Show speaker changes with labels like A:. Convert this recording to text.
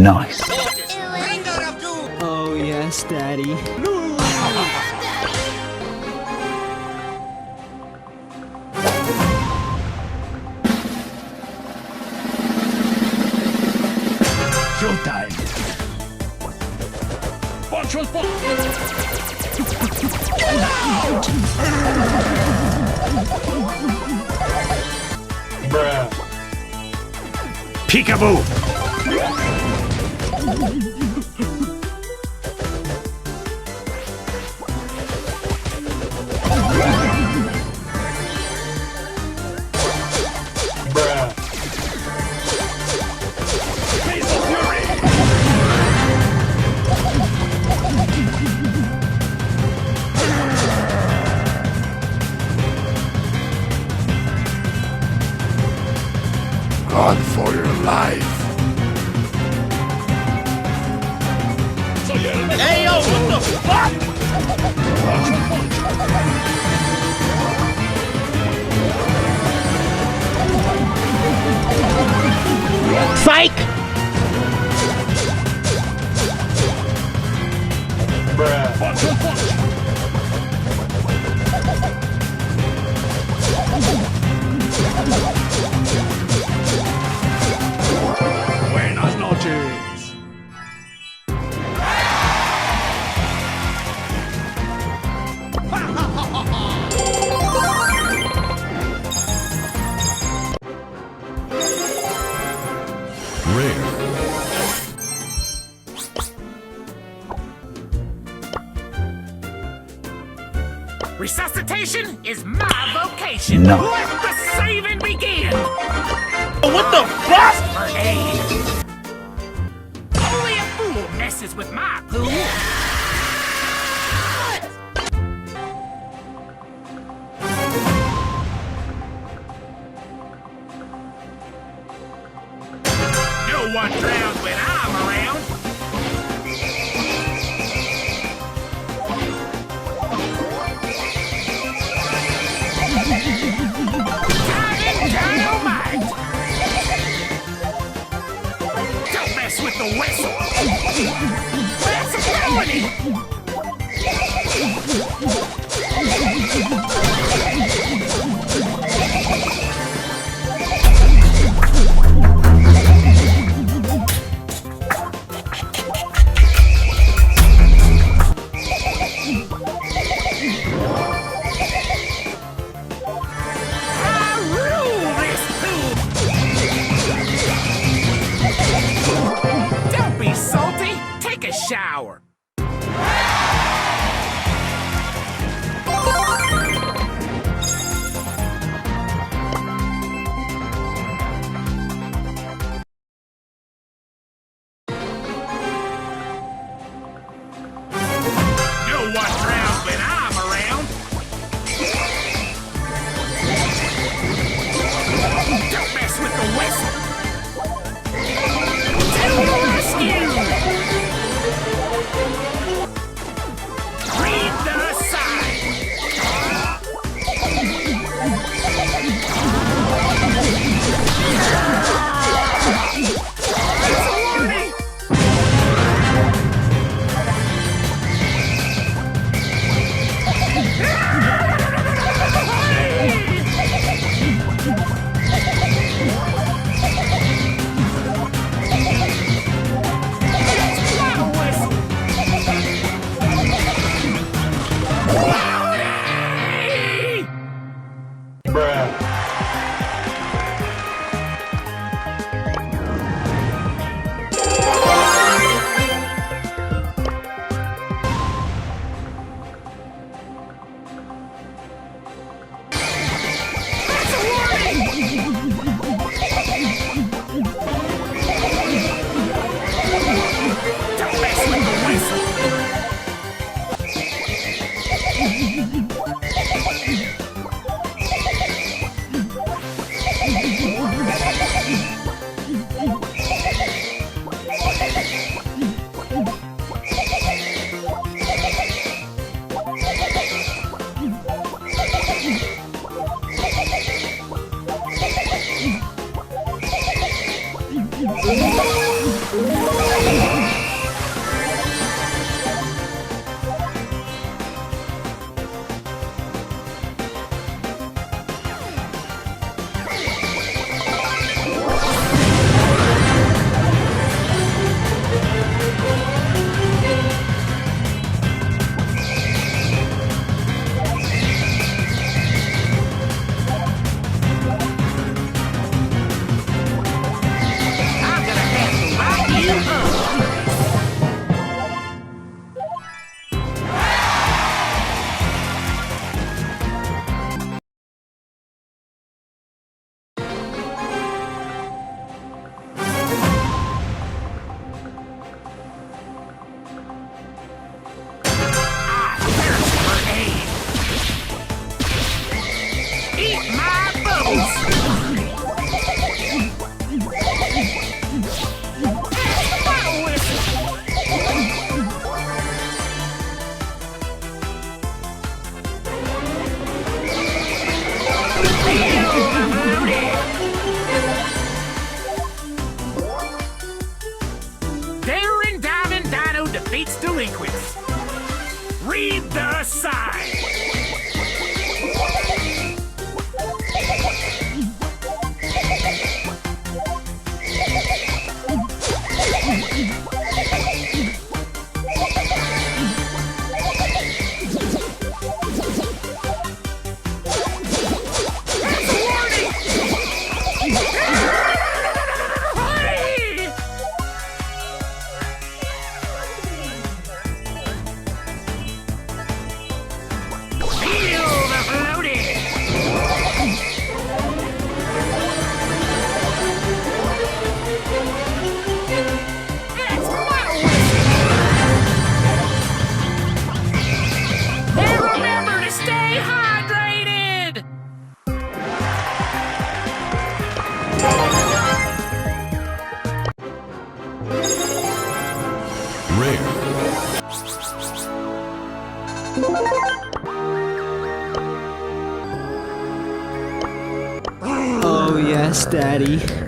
A: Nice.
B: Oh, yes, Daddy.
A: Showtime.
C: Bruh.
A: Peekaboo.
C: Bruh.
A: God for your life.
D: Hey, yo, what the fuck? Psych!
C: Bruh.
A: Buenas noches.
D: Resuscitation is my vocation.
A: No.
D: Let the saving begin. What the fuck? For aid. Only a fool messes with my poo. No one drowns when I'm around. Dynamite! Don't mess with the whistle! That's a felony! Shower. No one drowns when I'm around. Don't mess with the whistle. To the rescue! meets delinquents. Read the sign.
B: Oh yes, Daddy.